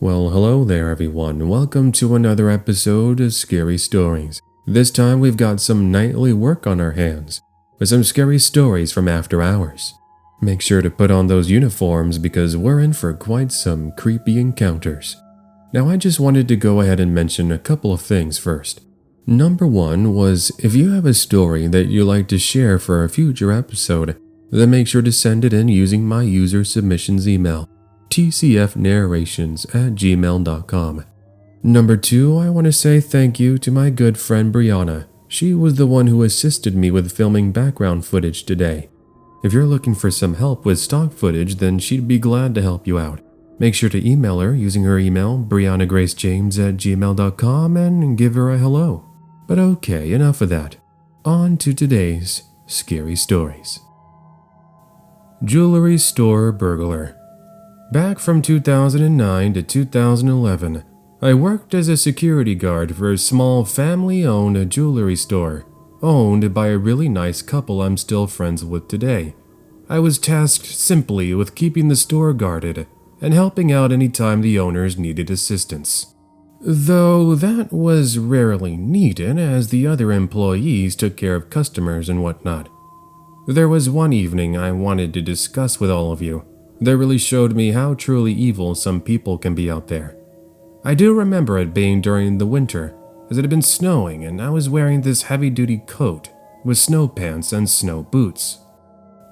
Well, hello there, everyone. Welcome to another episode of Scary Stories. This time we've got some nightly work on our hands with some scary stories from after hours. Make sure to put on those uniforms because we're in for quite some creepy encounters. Now, I just wanted to go ahead and mention a couple of things first. Number one was if you have a story that you'd like to share for a future episode, then make sure to send it in using my user submissions email, tcfnarrations@gmail.com. Number two, I want to say thank you to my good friend Brianna. She was the one who assisted me with filming background footage today. If you're looking for some help with stock footage, then she'd be glad to help you out. Make sure to email her using her email, briannagracejames@gmail.com, and give her a hello. But okay, enough of that. On to today's scary stories. Jewelry store burglar. Back from 2009 to 2011, I worked as a security guard for a small family-owned jewelry store, owned by a really nice couple I'm still friends with today. I was tasked simply with keeping the store guarded and helping out anytime the owners needed assistance. Though that was rarely needed as the other employees took care of customers and whatnot. There was one evening I wanted to discuss with all of you that really showed me how truly evil some people can be out there. I do remember it being during the winter, as it had been snowing and I was wearing this heavy-duty coat with snow pants and snow boots.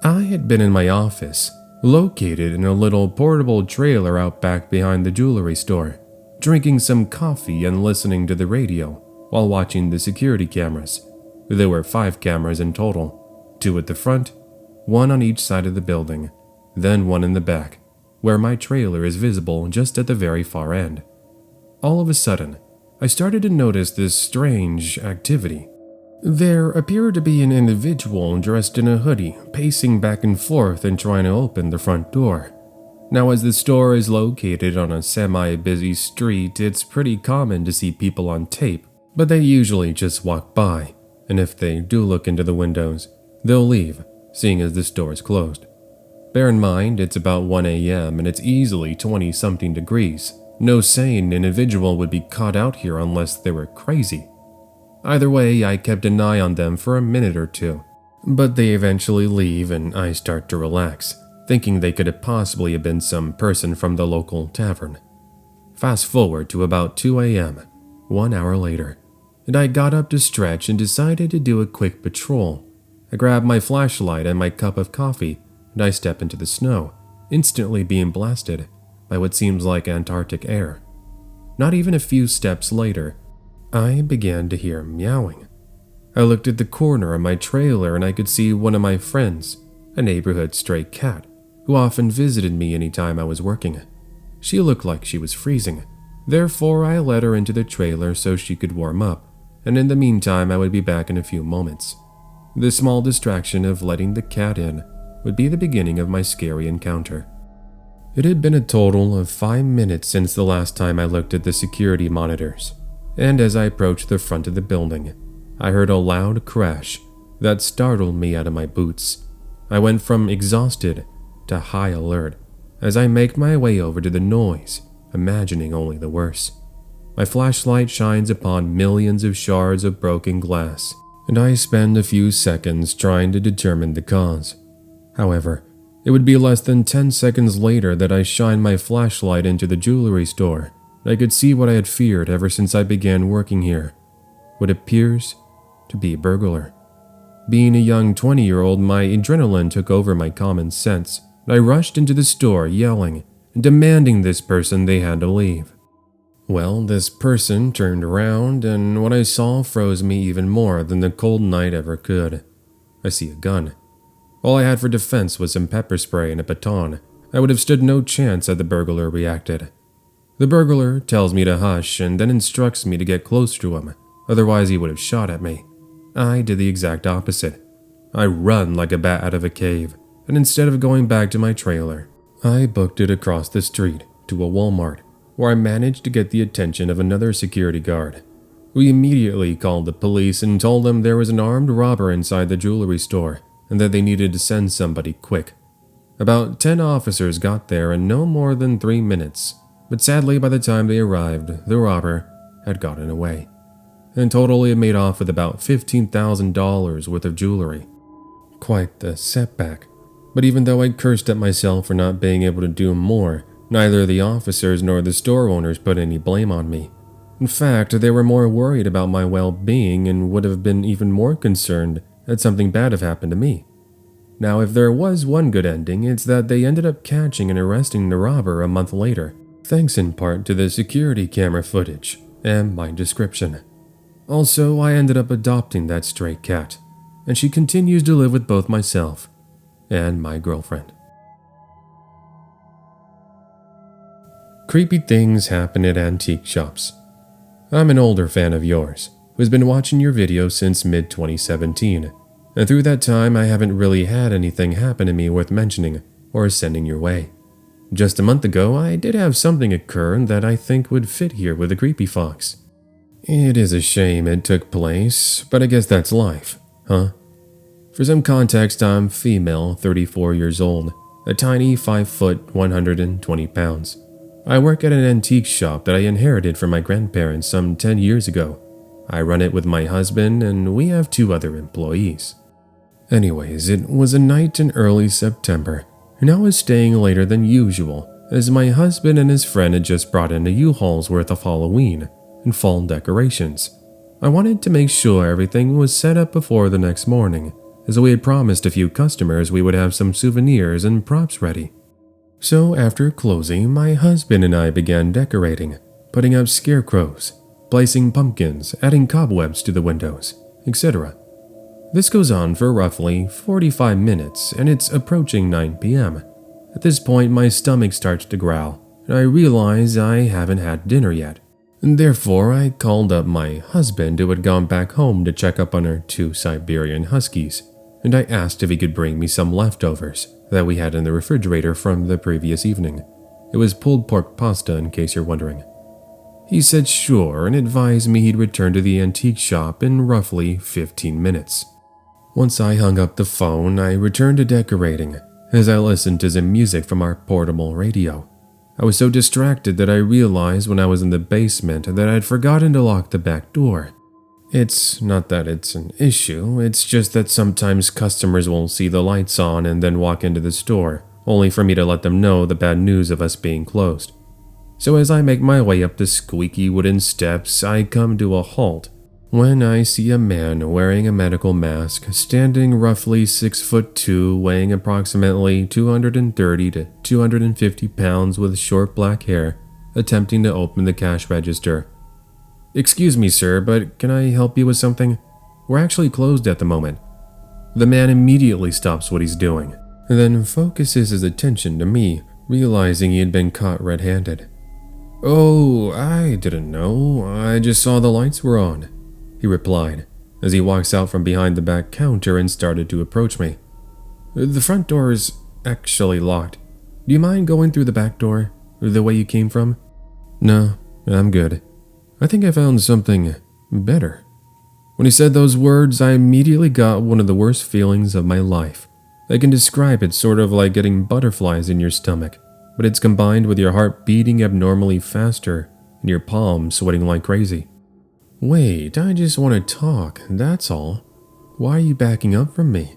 I had been in my office, located in a little portable trailer out back behind the jewelry store, drinking some coffee and listening to the radio while watching the security cameras. There were 5 cameras in total, 2 at the front, 1 on each side of the building, then 1 in the back, where my trailer is visible just at the very far end. All of a sudden, I started to notice this strange activity. There appeared to be an individual dressed in a hoodie, pacing back and forth and trying to open the front door. Now, as the store is located on a semi-busy street, it's pretty common to see people on tape, but they usually just walk by, and if they do look into the windows, they'll leave, seeing as the store is closed. Bear in mind, it's about 1 a.m. and it's easily 20-something degrees. No sane individual would be caught out here unless they were crazy. Either way, I kept an eye on them for a minute or two, but they eventually leave and I start to relax, thinking they could have possibly have been some person from the local tavern. Fast forward to about 2 a.m., 1 hour later, and I got up to stretch and decided to do a quick patrol. I grabbed my flashlight and my cup of coffee, and I step into the snow, instantly being blasted by what seems like Antarctic air. Not even a few steps later, I began to hear meowing. I looked at the corner of my trailer and I could see one of my friends, a neighborhood stray cat, who often visited me anytime I was working. She looked like she was freezing, therefore I let her into the trailer so she could warm up, and in the meantime I would be back in a few moments. The small distraction of letting the cat in would be the beginning of my scary encounter. It had been a total of 5 minutes since the last time I looked at the security monitors, and as I approached the front of the building, I heard a loud crash that startled me out of my boots. I went from exhausted to high alert as I make my way over to the noise, imagining only the worst. My flashlight shines upon millions of shards of broken glass, and I spend a few seconds trying to determine the cause. However, it would be less than 10 seconds later that I shined my flashlight into the jewelry store, and I could see what I had feared ever since I began working here. What appears to be a burglar. Being a young 20-year-old, my adrenaline took over my common sense, and I rushed into the store yelling and demanding this person they had to leave. Well, this person turned around, and what I saw froze me even more than the cold night ever could. I see a gun. All I had for defense was some pepper spray and a baton. I would have stood no chance had the burglar reacted. The burglar tells me to hush and then instructs me to get close to him, otherwise he would have shot at me. I did the exact opposite. I run like a bat out of a cave, and instead of going back to my trailer, I booked it across the street to a Walmart, where I managed to get the attention of another security guard. We immediately called the police and told them there was an armed robber inside the jewelry store, and that they needed to send somebody quick. About 10 officers got there in no more than 3 minutes. but sadly by the time they arrived, the robber had gotten away. In total, he had made off with about $15,000 worth of jewelry. Quite the setback. But even though I cursed at myself for not being able to do more, neither the officers nor the store owners put any blame on me. In fact, they were more worried about my well-being and would have been even more concerned had something bad have happened to me. Now, if there was one good ending, it's that they ended up catching and arresting the robber a month later, thanks in part to the security camera footage and my description. Also, I ended up adopting that stray cat, and she continues to live with both myself and my girlfriend. Creepy things happen at antique shops. I'm an older fan of yours, who's been watching your videos since mid-2017, and through that time I haven't really had anything happen to me worth mentioning or sending your way. Just a month ago, I did have something occur that I think would fit here with a creepy fox. It is a shame it took place, but I guess that's life, huh? For some context, I'm female, 34 years old, a tiny 5 foot, 120 pounds. I work at an antique shop that I inherited from my grandparents some 10 years ago. I run it with my husband, and we have 2 other employees. Anyways, it was a night in early September, and I was staying later than usual, as my husband and his friend had just brought in a U-Haul's worth of Halloween and fall decorations. I wanted to make sure everything was set up before the next morning, as we had promised a few customers we would have some souvenirs and props ready. So after closing, my husband and I began decorating, putting up scarecrows, placing pumpkins, adding cobwebs to the windows, etc. This goes on for roughly 45 minutes, and it's approaching 9 p.m. At this point, my stomach starts to growl, and I realize I haven't had dinner yet. And therefore, I called up my husband, who had gone back home to check up on our 2 Siberian Huskies, and I asked if he could bring me some leftovers that we had in the refrigerator from the previous evening. It was pulled pork pasta, in case you're wondering. He said sure and advised me he'd return to the antique shop in roughly 15 minutes. Once I hung up the phone, I returned to decorating as I listened to some music from our portable radio. I was so distracted that I realized when I was in the basement that I'd forgotten to lock the back door. It's not that it's an issue, it's just that sometimes customers will see the lights on and then walk into the store, only for me to let them know the bad news of us being closed. So as I make my way up the squeaky wooden steps, I come to a halt when I see a man wearing a medical mask, standing roughly 6'2", weighing approximately 230 to 250 pounds with short black hair, attempting to open the cash register. "Excuse me, sir, but can I help you with something? We're actually closed at the moment." The man immediately stops what he's doing, and then focuses his attention to me, realizing he had been caught red-handed. "Oh, I didn't know. I just saw the lights were on," he replied, as he walks out from behind the back counter and started to approach me. "The front door is actually locked. Do you mind going through the back door, the way you came from?" "No, I'm good. I think I found something better." When he said those words, I immediately got one of the worst feelings of my life. I can describe it sort of like getting butterflies in your stomach, but it's combined with your heart beating abnormally faster and your palms sweating like crazy. "Wait, I just want to talk, that's all. Why are you backing up from me?"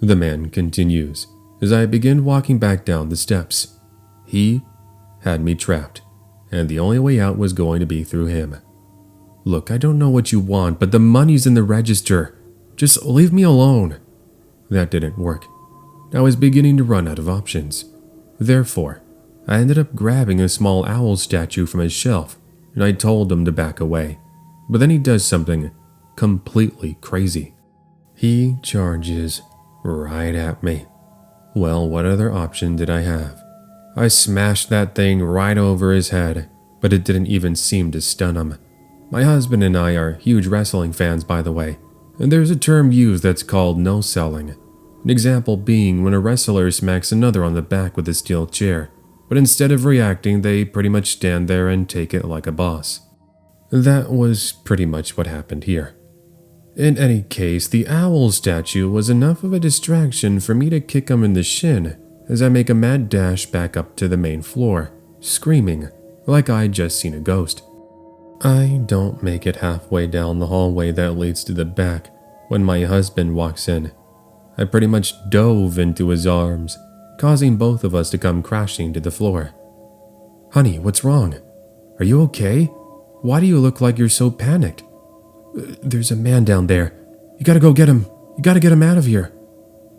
The man continues, as I begin walking back down the steps. He had me trapped, and the only way out was going to be through him. "Look, I don't know what you want, but the money's in the register. Just leave me alone." That didn't work. I was beginning to run out of options. Therefore, I ended up grabbing a small owl statue from his shelf, and I told him to back away. But then he does something completely crazy. He charges right at me. Well, what other option did I have? I smashed that thing right over his head, but it didn't even seem to stun him. My husband and I are huge wrestling fans, by the way, and there's a term used that's called no-selling. An example being when a wrestler smacks another on the back with a steel chair, but instead of reacting, they pretty much stand there and take it like a boss. That was pretty much what happened here. In any case, the owl statue was enough of a distraction for me to kick him in the shin as I make a mad dash back up to the main floor, screaming, like I'd just seen a ghost. I don't make it halfway down the hallway that leads to the back when my husband walks in. I pretty much dove into his arms, causing both of us to come crashing to the floor. "Honey, what's wrong? Are you okay? Why do you look like you're so panicked?" "There's a man down there. You gotta go get him. You gotta get him out of here."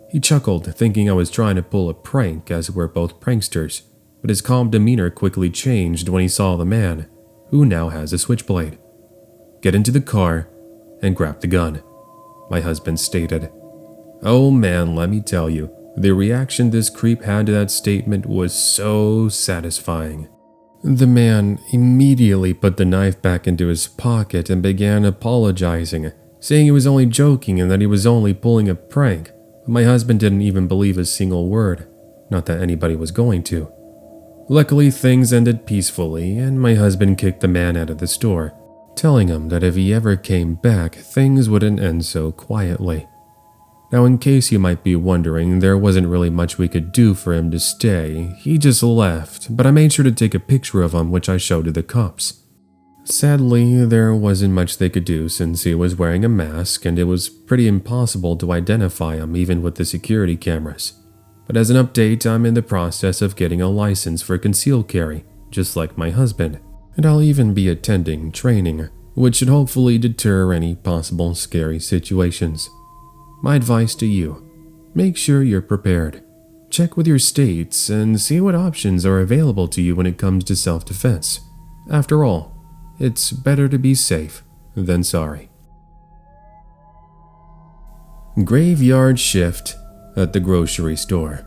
He chuckled, thinking I was trying to pull a prank as we're both pranksters, but his calm demeanor quickly changed when he saw the man, who now has a switchblade. "Get into the car and grab the gun," my husband stated. Oh man, let me tell you, the reaction this creep had to that statement was so satisfying. The man immediately put the knife back into his pocket and began apologizing, saying he was only joking and that he was only pulling a prank. But my husband didn't even believe a single word, not that anybody was going to. Luckily, things ended peacefully, and my husband kicked the man out of the store, telling him that if he ever came back, things wouldn't end so quietly. Now, in case you might be wondering, there wasn't really much we could do for him to stay. He just left, but I made sure to take a picture of him, which I showed to the cops. Sadly, there wasn't much they could do since he was wearing a mask, and it was pretty impossible to identify him even with the security cameras. But as an update, I'm in the process of getting a license for concealed carry, just like my husband, and I'll even be attending training, which should hopefully deter any possible scary situations. My advice to you, make sure you're prepared. Check with your states and see what options are available to you when it comes to self-defense. After all, it's better to be safe than sorry. Graveyard shift at the grocery store.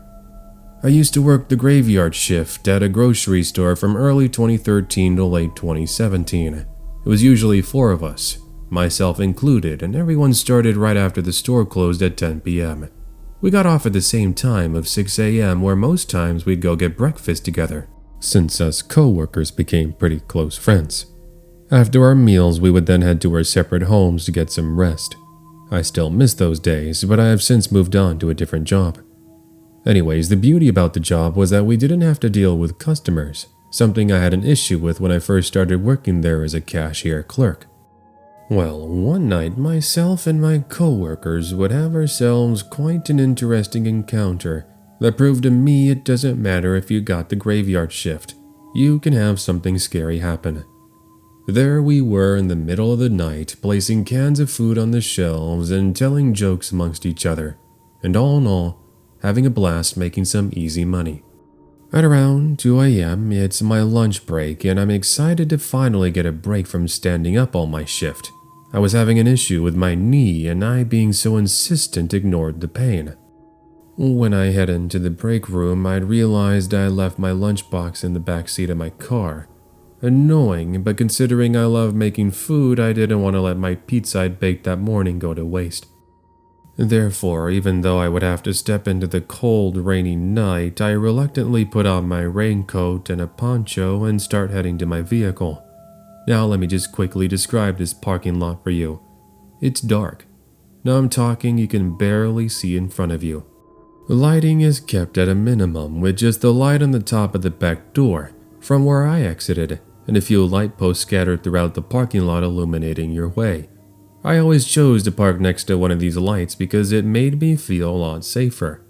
I used to work the graveyard shift at a grocery store from early 2013 to late 2017. It was usually 4 of us, myself included, and everyone started right after the store closed at 10 p.m. We got off at the same time of 6 a.m. where most times we'd go get breakfast together, since us co-workers became pretty close friends. After our meals, we would then head to our separate homes to get some rest. I still miss those days, but I have since moved on to a different job. Anyways, the beauty about the job was that we didn't have to deal with customers, something I had an issue with when I first started working there as a cashier clerk. Well, one night, myself and my co-workers would have ourselves quite an interesting encounter that proved to me it doesn't matter if you got the graveyard shift, you can have something scary happen. There we were in the middle of the night, placing cans of food on the shelves and telling jokes amongst each other, and all in all, having a blast making some easy money. At around 2 a.m., it's my lunch break, and I'm excited to finally get a break from standing up all my shift. I was having an issue with my knee, and I, being so insistent, ignored the pain. When I head into the break room, I'd realized I left my lunchbox in the back seat of my car. Annoying, but considering I love making food, I didn't want to let my pizza I'd baked that morning go to waste. Therefore, even though I would have to step into the cold, rainy night, I reluctantly put on my raincoat and a poncho and start heading to my vehicle. Now let me just quickly describe this parking lot for you. It's dark. Now I'm talking you can barely see in front of you. The lighting is kept at a minimum, with just the light on the top of the back door, from where I exited, and a few light posts scattered throughout the parking lot illuminating your way. I always chose to park next to one of these lights because it made me feel a lot safer.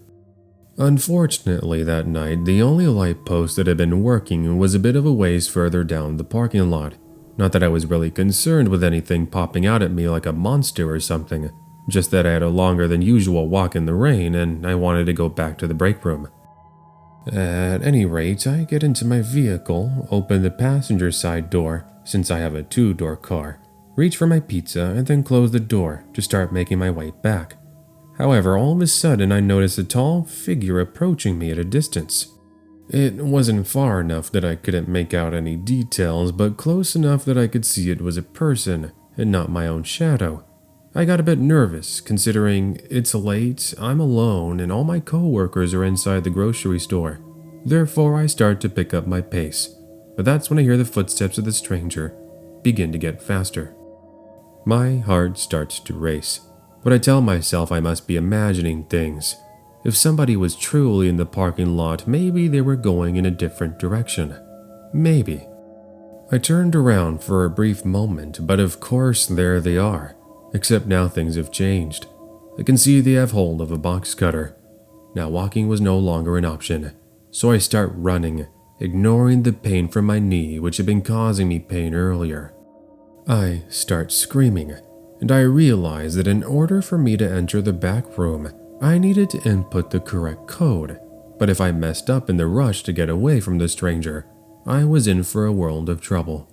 Unfortunately, that night, the only light post that had been working was a bit of a ways further down the parking lot. Not that I was really concerned with anything popping out at me like a monster or something, just that I had a longer than usual walk in the rain and I wanted to go back to the break room. At any rate, I get into my vehicle, open the passenger side door, since I have a 2-door car, reach for my pizza, and then close the door to start making my way back. However, all of a sudden I notice a tall figure approaching me at a distance. It wasn't far enough that I couldn't make out any details, but close enough that I could see it was a person and not my own shadow. I got a bit nervous, considering it's late, I'm alone, and all my co-workers are inside the grocery store. Therefore, I start to pick up my pace, but that's when I hear the footsteps of the stranger begin to get faster. My heart starts to race, but I tell myself I must be imagining things. If somebody was truly in the parking lot, maybe they were going in a different direction. Maybe. I turned around for a brief moment, but of course there they are, except now things have changed. I can see they have hold of a box cutter. Now walking was no longer an option, so I start running, ignoring the pain from my knee which had been causing me pain earlier. I start screaming, and I realize that in order for me to enter the back room, I needed to input the correct code. But if I messed up in the rush to get away from the stranger, I was in for a world of trouble.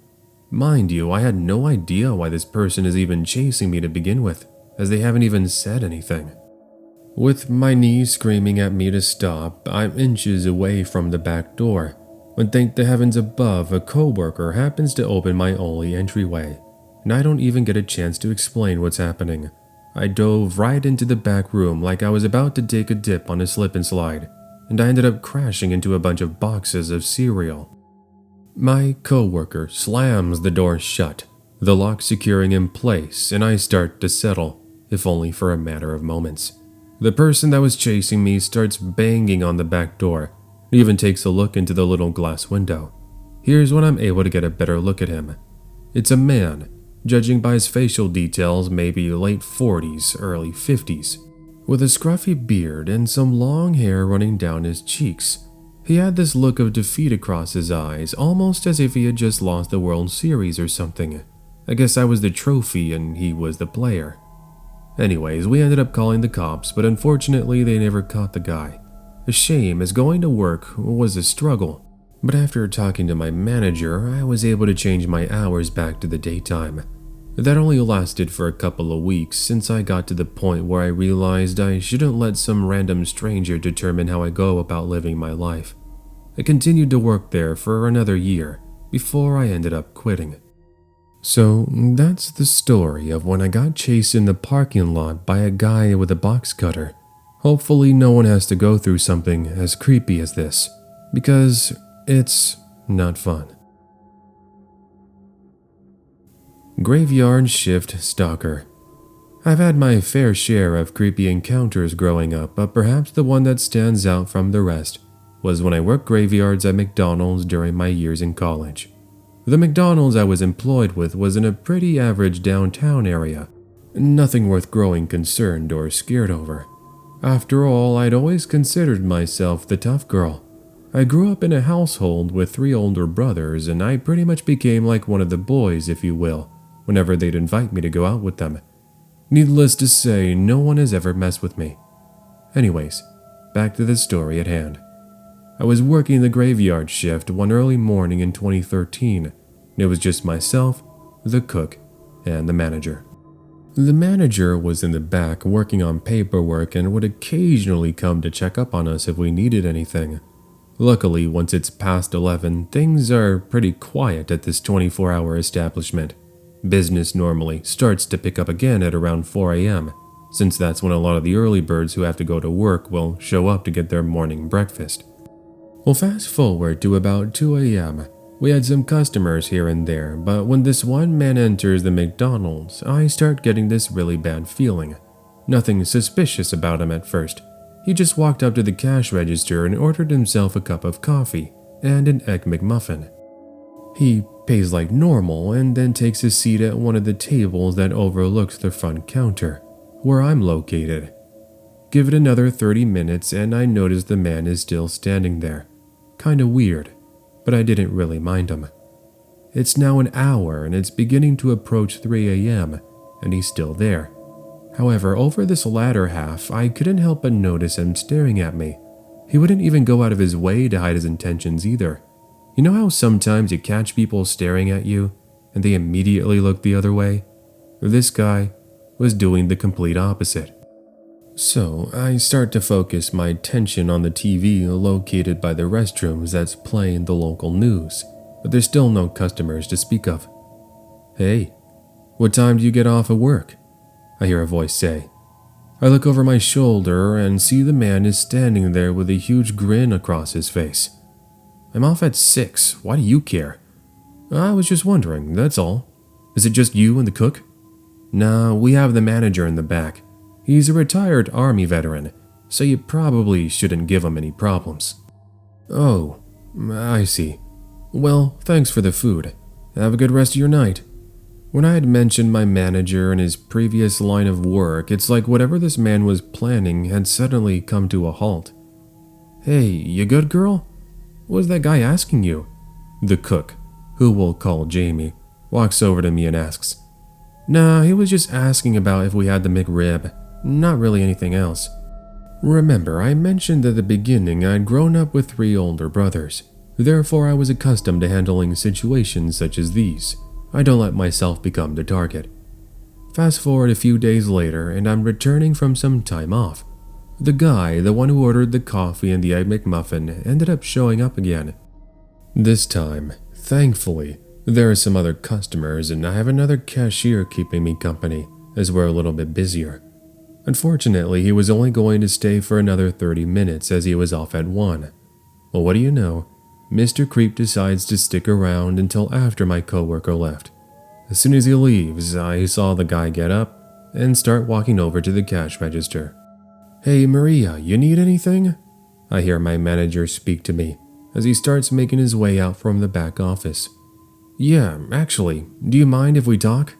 Mind you, I had no idea why this person is even chasing me to begin with, as they haven't even said anything. With my knees screaming at me to stop, I'm inches away from the back door, when thank the heavens above, a coworker happens to open my only entryway, and I don't even get a chance to explain what's happening. I dove right into the back room like I was about to take a dip on a slip and slide, and I ended up crashing into a bunch of boxes of cereal. My coworker slams the door shut, the lock securing in place, and I start to settle, if only for a matter of moments. The person that was chasing me starts banging on the back door, and even takes a look into the little glass window. Here's when I'm able to get a better look at him. It's a man, judging by his facial details, maybe late 40s, early 50s, with a scruffy beard and some long hair running down his cheeks. He had this look of defeat across his eyes, almost as if he had just lost the World Series or something. I guess I was the trophy and he was the player. Anyways, we ended up calling the cops, but unfortunately they never caught the guy. A shame, as going to work was a struggle. But after talking to my manager, I was able to change my hours back to the daytime. That only lasted for a couple of weeks, since I got to the point where I realized I shouldn't let some random stranger determine how I go about living my life. I continued to work there for another year before I ended up quitting. So that's the story of when I got chased in the parking lot by a guy with a box cutter. Hopefully no one has to go through something as creepy as this, because it's not fun. Graveyard Shift Stalker. I've had my fair share of creepy encounters growing up, but perhaps the one that stands out from the rest was when I worked graveyards at McDonald's during my years in college. The McDonald's I was employed with was in a pretty average downtown area, nothing worth growing concerned or scared over. After all, I'd always considered myself the tough girl. I grew up in a household with 3 older brothers, and I pretty much became like one of the boys, if you will, whenever they'd invite me to go out with them. Needless to say, no one has ever messed with me. Anyways, back to the story at hand. I was working the graveyard shift one early morning in 2013, and it was just myself, the cook, and the manager. The manager was in the back working on paperwork and would occasionally come to check up on us if we needed anything. Luckily, once it's past 11, things are pretty quiet at this 24-hour establishment. Business normally starts to pick up again at around 4 a.m., since that's when a lot of the early birds who have to go to work will show up to get their morning breakfast. Well, fast forward to about 2 a.m. We had some customers here and there, but when this one man enters the McDonald's, I start getting this really bad feeling. Nothing suspicious about him at first. He just walked up to the cash register and ordered himself a cup of coffee and an Egg McMuffin. He pays like normal and then takes a seat at one of the tables that overlooks the front counter, where I'm located. Give it another 30 minutes and I notice the man is still standing there. Kinda weird, but I didn't really mind him. It's now an hour and it's beginning to approach 3 a.m. and he's still there. However, over this latter half, I couldn't help but notice him staring at me. He wouldn't even go out of his way to hide his intentions either. You know how sometimes you catch people staring at you and they immediately look the other way? This guy was doing the complete opposite. So I start to focus my attention on the TV located by the restrooms that's playing the local news, but there's still no customers to speak of. "Hey, what time do you get off of work?" I hear a voice say. I look over my shoulder and see the man is standing there with a huge grin across his face. "I'm off at 6. Why do you care?" "I was just wondering, that's all. Is it just you and the cook?" "Nah, we have the manager in the back. He's a retired Army veteran, so you probably shouldn't give him any problems." "Oh, I see. Well, thanks for the food. Have a good rest of your night." When I had mentioned my manager and his previous line of work, it's like whatever this man was planning had suddenly come to a halt. "Hey, you good, girl? What was that guy asking you?" The cook, who we'll call Jamie, walks over to me and asks. "Nah, he was just asking about if we had the McRib. Not really anything else." Remember, I mentioned at the beginning I'd grown up with 3 older brothers. Therefore, I was accustomed to handling situations such as these. I don't let myself become the target. Fast forward a few days later, and I'm returning from some time off. The guy, the one who ordered the coffee and the Egg McMuffin, ended up showing up again. This time, thankfully, there are some other customers and I have another cashier keeping me company, as we're a little bit busier. Unfortunately, he was only going to stay for another 30 minutes as he was off at 1. Well, what do you know? Mr. Creep decides to stick around until after my coworker left. As soon as he leaves, I saw the guy get up and start walking over to the cash register. "Hey Maria, you need anything?" I hear my manager speak to me as he starts making his way out from the back office. "Yeah, actually, do you mind if we talk?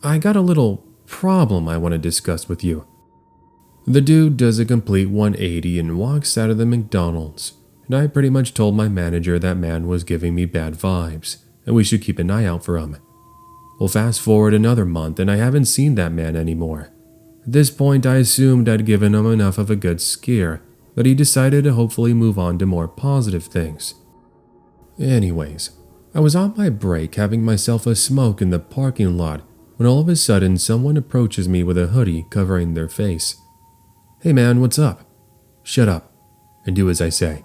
I got a little problem I want to discuss with you." The dude does a complete 180 and walks out of the McDonald's, and I pretty much told my manager that man was giving me bad vibes and we should keep an eye out for him. Well, fast forward another month and I haven't seen that man anymore. At this point, I assumed I'd given him enough of a good scare that he decided to hopefully move on to more positive things. Anyways, I was on my break having myself a smoke in the parking lot when all of a sudden someone approaches me with a hoodie covering their face. "Hey man, what's up?" "Shut up and do as I say."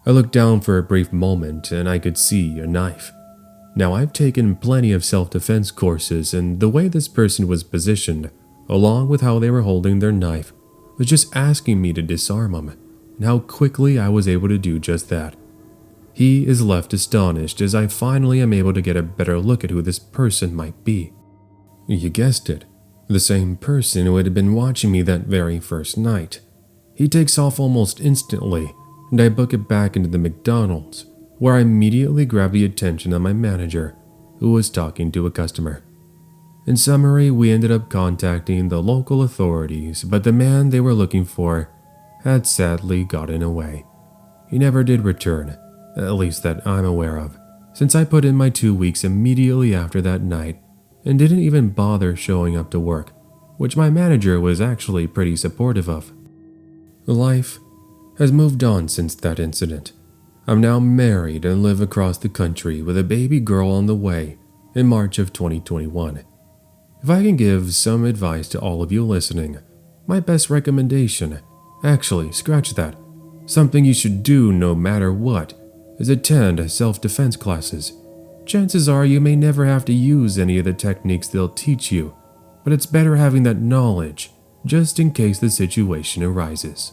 I looked down for a brief moment and I could see a knife. Now, I've taken plenty of self-defense courses, and the way this person was positioned, along with how they were holding their knife, was just asking me to disarm him, and how quickly I was able to do just that. He is left astonished as I finally am able to get a better look at who this person might be. You guessed it, the same person who had been watching me that very first night. He takes off almost instantly, and I book it back into the McDonald's, where I immediately grab the attention of my manager, who was talking to a customer. In summary, we ended up contacting the local authorities, but the man they were looking for had sadly gotten away. He never did return, at least that I'm aware of, since I put in my 2 weeks immediately after that night and didn't even bother showing up to work, which my manager was actually pretty supportive of. Life has moved on since that incident. I'm now married and live across the country with a baby girl on the way in March of 2021. If I can give some advice to all of you listening, my best recommendation, actually, scratch that, something you should do no matter what, is attend self-defense classes. Chances are you may never have to use any of the techniques they'll teach you, but it's better having that knowledge just in case the situation arises.